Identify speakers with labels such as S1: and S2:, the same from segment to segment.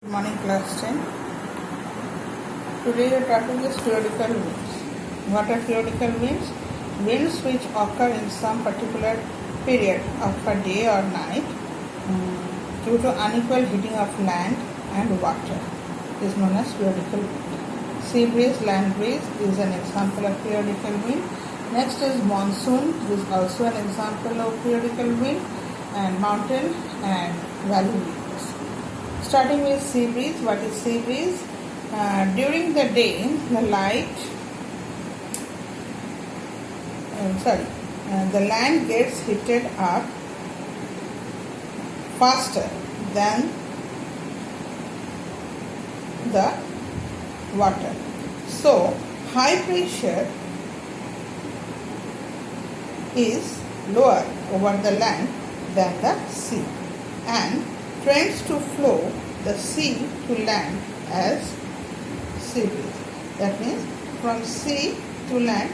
S1: Good morning, class 10. Today the topic is periodical winds. What are periodical winds? Winds which occur in some particular period of a day or night due to unequal heating of land and water is known as periodical wind. Sea breeze, land breeze is an example of periodical wind. Next is monsoon, which is also an example of periodical wind, and mountain and valley winds. Starting with sea breeze. What is sea breeze? During the day, the land gets heated up faster than the water. So, high pressure is lower over the land than the sea and tends to flow the sea to land as sea breeze. That means from sea to land,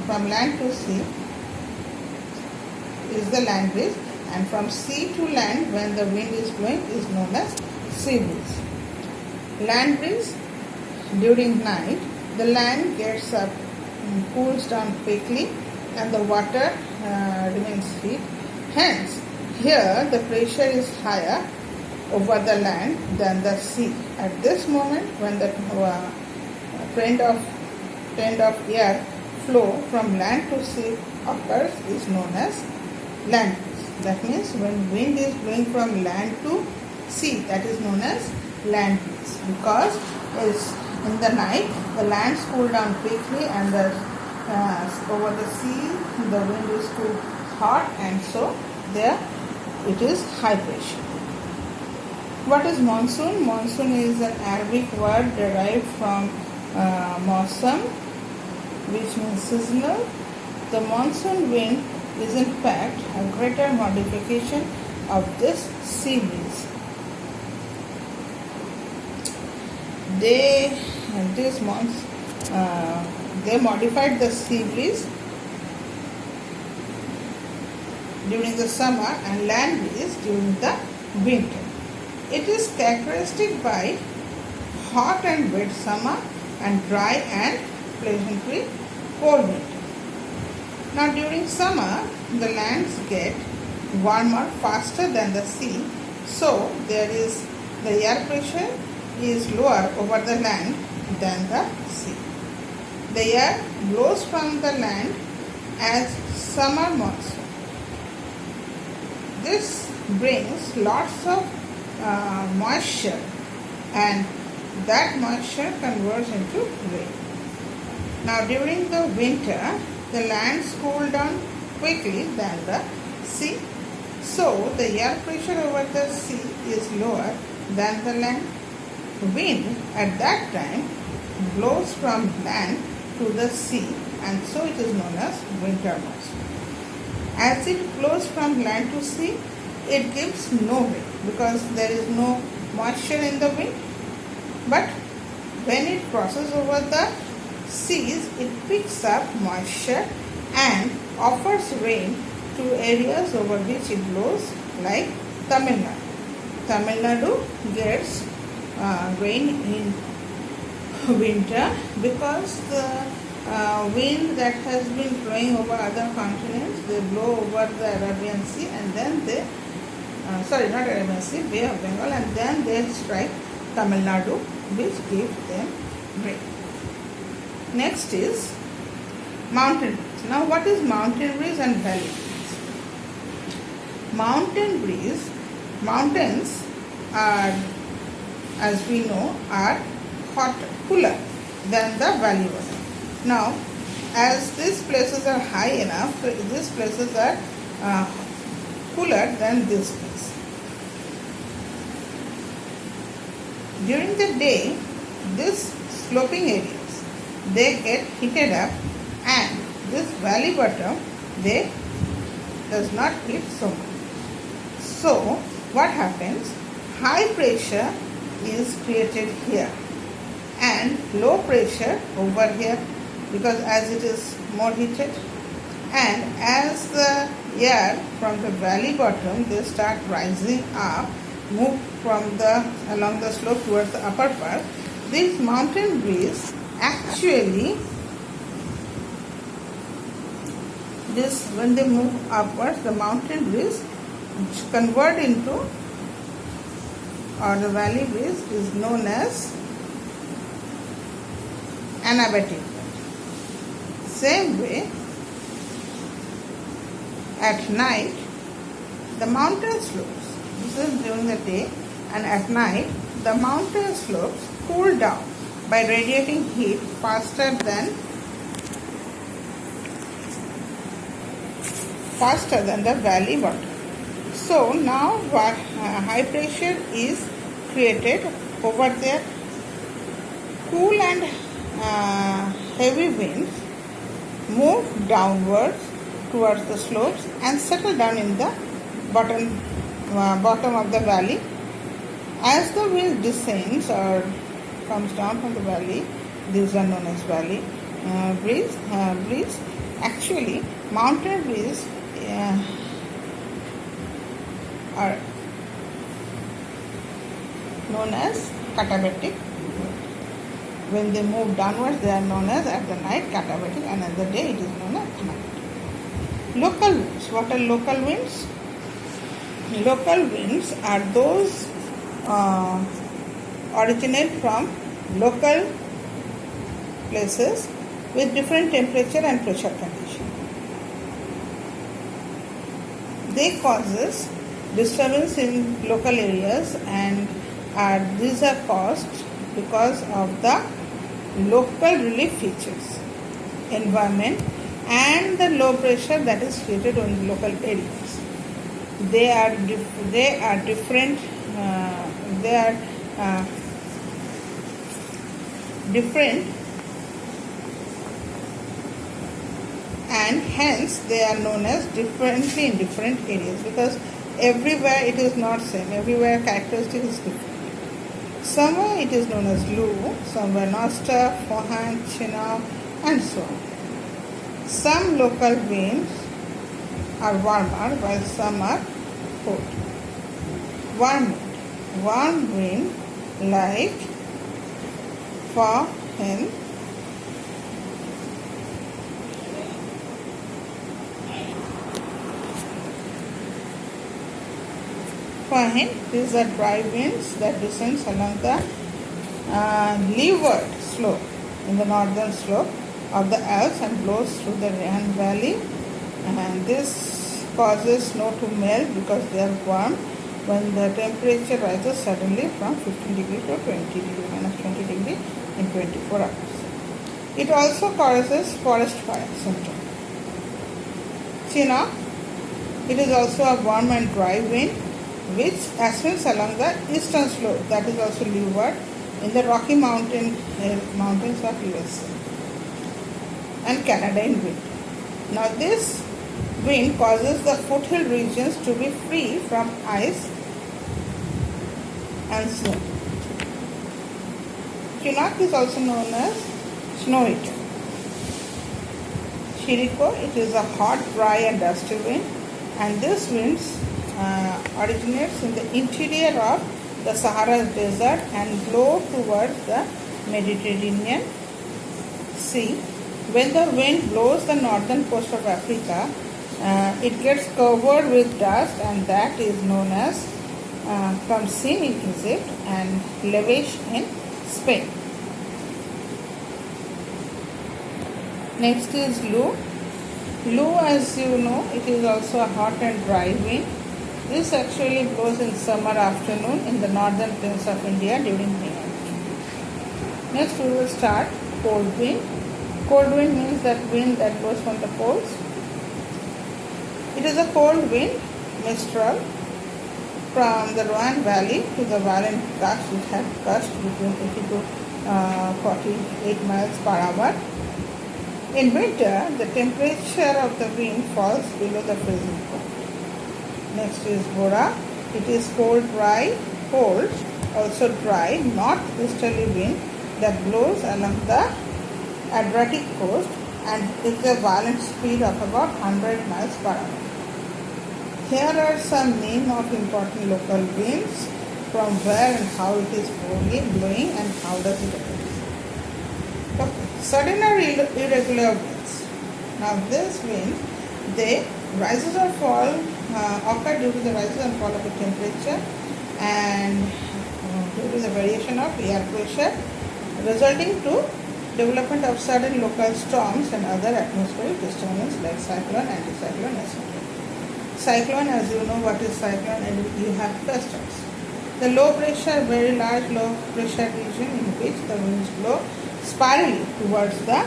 S1: from land to sea is the land breeze, and from sea to land when the wind is blowing is known as sea breeze. Land breeze, during night, the land gets up, cools down quickly, and the water remains heat. Hence, here the pressure is higher over the land than the sea. At this moment, when the trend of air flow from land to sea occurs, is known as land breeze. That means when wind is blowing from land to sea, that is known as land breeze, because it's in the night the lands cool down quickly, and over the sea the wind is too hot, and so there it is high pressure. What is monsoon? Monsoon is an Arabic word derived from mausam, which means seasonal. The monsoon wind is in fact a greater modification of this sea breeze. They modified the sea breeze during the summer and land breeze during the winter. It is characteristic by hot and wet summer and dry and pleasantly cold winter. Now during summer, the lands get warmer faster than the sea, so the air pressure is lower over the land than the sea. The air blows from the land as summer monsoon. This brings lots of moisture, and that moisture converts into rain. Now during the winter, the lands cool down quickly than the sea, so the air pressure over the sea is lower than the land. Wind at that time blows from land to the sea, and so it is known as winter monsoon. As it blows from land to sea, it gives no wind because there is no moisture in the wind. But when it crosses over the seas, it picks up moisture and offers rain to areas over which it blows, like Tamil Nadu. Tamil Nadu gets rain in winter because the wind that has been blowing over other continents, they blow over the Arabian Sea, and then they not Arabian Sea, Bay of Bengal, and then they strike Tamil Nadu, which gives them rain. Next is mountain breeze. Now what is mountain breeze and valley breeze? Mountains are, as we know, are hotter, cooler than the valley water. Now, as these places are high enough, these places are cooler than this place. During the day, these sloping areas, they get heated up, and this valley bottom, they does not heat so much. So, what happens? High pressure is created here and low pressure over here, because as it is more heated, and as the air from the valley bottom, they start rising up, move from along the slope towards the upper part, this mountain breeze actually, when they move upwards, the mountain breeze convert into, or the valley breeze is known as anabatic. Same way, at night, the mountain slopes, this is during the day, and at night, the mountain slopes cool down by radiating heat faster than the valley water. So now high pressure is created over there. Cool and heavy winds move downwards towards the slopes and settle down in the bottom of the valley. As the wind descends or comes down from the valley, these are known as valley breeze. Actually, mountain breeze are known as katabatic. When they move downwards, they are known as, at the night, katabatic, and at the day it is known as anabatic. Local winds. What are local winds? Local winds are those originate from local places with different temperature and pressure condition. They causes disturbance in local areas, and these are caused because of the local relief features, environment, and the low pressure that is created in local areas. They are different and hence they are known as differently in different areas, because everywhere it is not same, everywhere characteristic is different. Somewhere it is known as Lu, somewhere Nosta, Fohan, Chinook, and so on. Some local winds are warmer while some are cold. Warm wind like Fohan, these are dry winds that descends along the leeward slope in the northern slope of the Alps and blows through the Rhine Valley, and this causes snow to melt because they are warm when the temperature rises suddenly from 15 degree to 20 degree, minus 20 degree in 24 hours. It also causes forest fire symptom. Chinook, it is also a warm and dry wind which ascends along the eastern slope, that is also leeward, in the Rocky Mountains of USA and Canada in winter. Now this wind causes the foothill regions to be free from ice and snow. Chinook is also known as snow eater. Chiriko, it is a hot, dry and dusty wind, and this wind originates in the interior of the Sahara Desert and blow towards the Mediterranean Sea. When the wind blows the northern coast of Africa, it gets covered with dust, and that is known as Kamsin in Egypt and Levesh in Spain. Next is Lu. Lu, as you know, it is also a hot and dry wind. This actually blows in summer afternoon in the northern plains of India during May. Next we will start cold wind. Cold wind means that wind that blows from the poles. It is a cold wind, mistral, from the Rhine Valley to the Valais Ghats, which have gust between 80 to 48 miles per hour. In winter, the temperature of the wind falls below the freezing point. Next is Bora. It is cold, also dry, northeasterly wind that blows along the Adriatic coast and with a violent speed of about 100 miles per hour. Here are some names of important local winds. from where and how it is blowing and how does it affect. Okay. Sudden or irregular winds. Now this wind, they rises or fall occur due to the rises and fall of the temperature and due to the variation of air pressure, resulting to development of sudden local storms and other atmospheric disturbance like cyclone, anticyclone, etc. Cyclone, as you know what is cyclone, and you have clusters. The low pressure, very large low pressure region in which the winds blow spirally towards the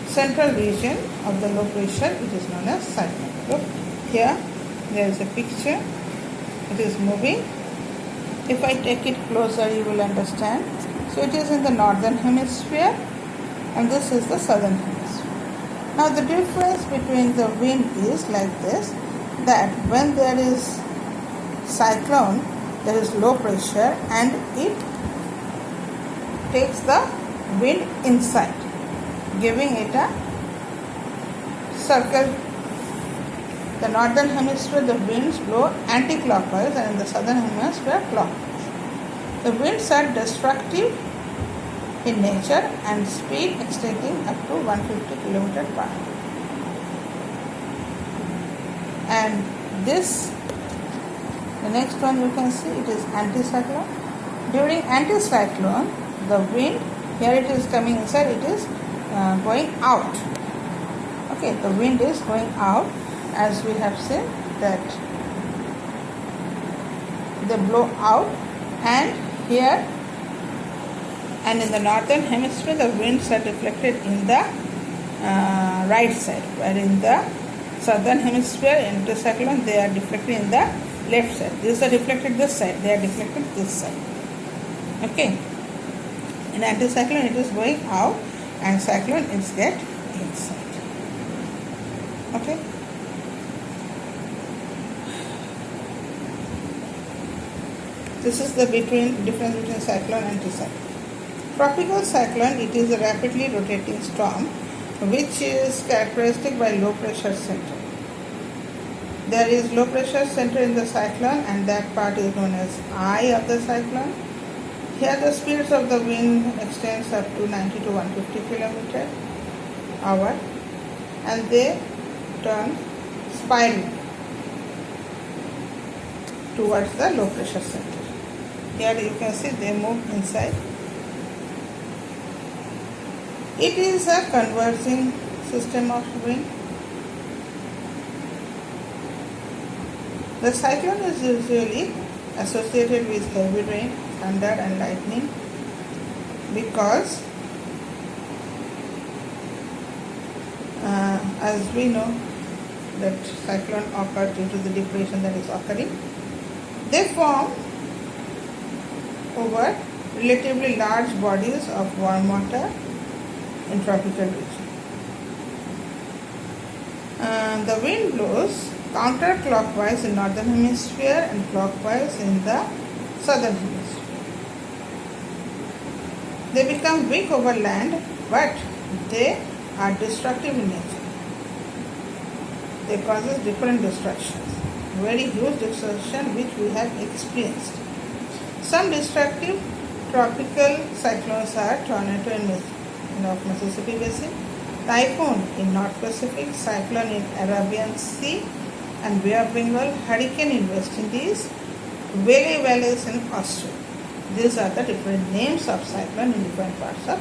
S1: central region of the low pressure, which is known as cyclone. Look, here there is a picture. It is moving. If I take it closer, you will understand. So it is in the northern hemisphere, and this is the southern hemisphere. Now the difference between the wind is like this, that when there is cyclone, there is low pressure and it takes the wind inside, giving it a circle. The northern hemisphere, the winds blow anti-clockwise, and in the southern hemisphere, clockwise. The winds are destructive in nature and speed extending up to 150 km per hour. And this, the next one you can see, it is anticyclone. During anticyclone, the wind, here it is coming inside, it is going out. Okay, the wind is going out, as we have seen that they blow out, and here and in the northern hemisphere the winds are deflected in the right side, where in the southern hemisphere anticyclone they are deflected in the left side. These are deflected this side, they are deflected this side. Okay, in anticyclone it is going out and cyclone is get inside. Okay. This is the difference between cyclone and anticyclone. Tropical cyclone, it is a rapidly rotating storm which is characteristic by low pressure center. There is low pressure center in the cyclone, and that part is known as eye of the cyclone. Here the speeds of the wind extends up to 90 to 150 km/h, and they turn spiral towards the low pressure center. Here you can see they move inside. It is a converging system of wind. The cyclone is usually associated with heavy rain, thunder and lightning because as we know that cyclone occurs due to the depression that is occurring. They form over relatively large bodies of warm water in tropical region. The wind blows counterclockwise in northern hemisphere and clockwise in the southern hemisphere. They become weak over land, but they are destructive in nature. They cause different destructions, very huge destruction which we have experienced. Some destructive tropical cyclones are tornado in Mississippi Basin, typhoon in North Pacific, cyclone in Arabian Sea and Bay of Bengal, hurricane in West Indies, Valley Valleys in Australia. These are the different names of cyclone in different parts of